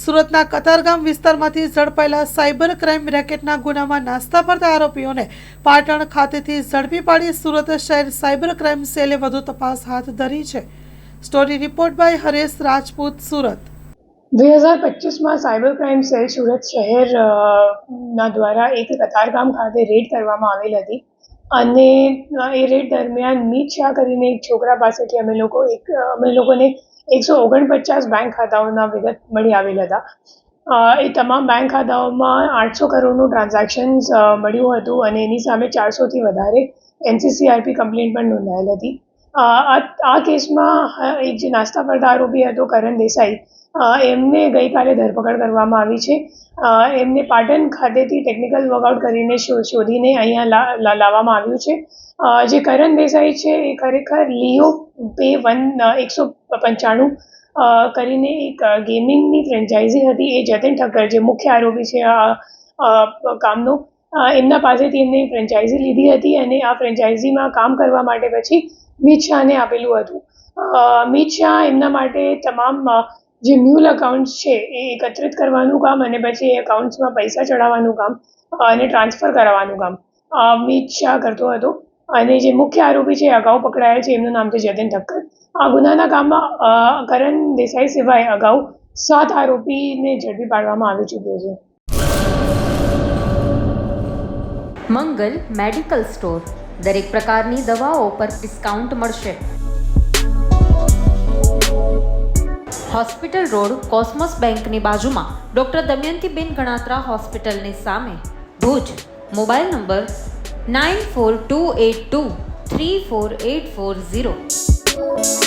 સુરતના કતારગામ વિસ્તારમાંથી ઝડપાયેલા cyber crime રેકેટના ગુનામાં નાસ્તા ફરતા આરોપીઓને પાટણ ખાતેથી ઝડપી પાડી સુરત શહેર સાયબર ક્રાઇમ સેલે વધુ તપાસ હાથ ધરી છે. Story report by Haresh Rajput, Surat. 2025માં સાયબર ક્રાઇમ સેલ સુરત શહેર ના દ્વારા એક કતારગામ ખાતે રેડ કરવામાં આવેલ હતી અને એ રેડ દરમિયાન મીત શાહ કરીને એક છોકરા પાસેથી અમે લોકોને 149 બેંક ખાતાઓના વિગત મળી આવેલ હતા. એ તમામ બેંક ખાતાઓમાં 800 કરોડનું ટ્રાન્ઝેક્શન્સ મળ્યું હતું અને એની સામે 400થી વધારે NCCRP કમ્પ્લેન્ટ પણ નોંધાયેલ હતી. આ કેસમાં એક જે નાસ્તા ફરતા આરોપી હતો કરણ દેસાઈ, એમને ગઈકાલે ધરપકડ કરવામાં આવી છે. એમને પાટણ ખાતેથી ટેકનિકલ વર્કઆઉટ કરીને શોધીને અહીંયા લાવવામાં આવ્યું છે. જે કરણ દેસાઈ છે એ ખરેખર લિયો પે 195 કરીને એક ગેમિંગની ફ્રેન્ચાઇઝી હતી. એ જતીન ઠક્કર જે મુખ્ય આરોપી છે આ કામનો, એમના પાસેથી એમને ફ્રેન્ચાઇઝી લીધી હતી અને આ ફ્રેન્ચાઇઝીમાં કામ કરવા માટે પછી મીત શાહને આપેલું હતું. મીત શાહ એમના માટે તમામ જે મ્યુલ એકાઉન્ટ્સ છે એ એકત્રિત કરવાનું કામ અને પછી એ એકાઉન્ટ્સમાં પૈસા ચડાવવાનું કામ અને ટ્રાન્સફર કરાવવાનું કામ મીત શાહ કરતો હતો. અને જે મુખ્ય આરોપી છે અગાઉ પકડાયા છે, એમનું નામ છે જતીન ઠક્કર. આ ગુનાના કામમાં કરણ દેસાઈ સિવાય અગાઉ 7 આરોપીને ઝડપી પાડવામાં આવી ચૂક્યો છે. મંગલ મેડિકલ સ્ટોર, દરેક પ્રકારની દવાઓ પર ડિસ્કાઉન્ટ મળશે. હોસ્પિટલ રોડ, કોસ્મોસ બેંકની બાજુમાં, ડૉક્ટર દમયંતીબેન ગણાત્રા હોસ્પિટલની સામે, ભુજ. Mobile number 9428234840.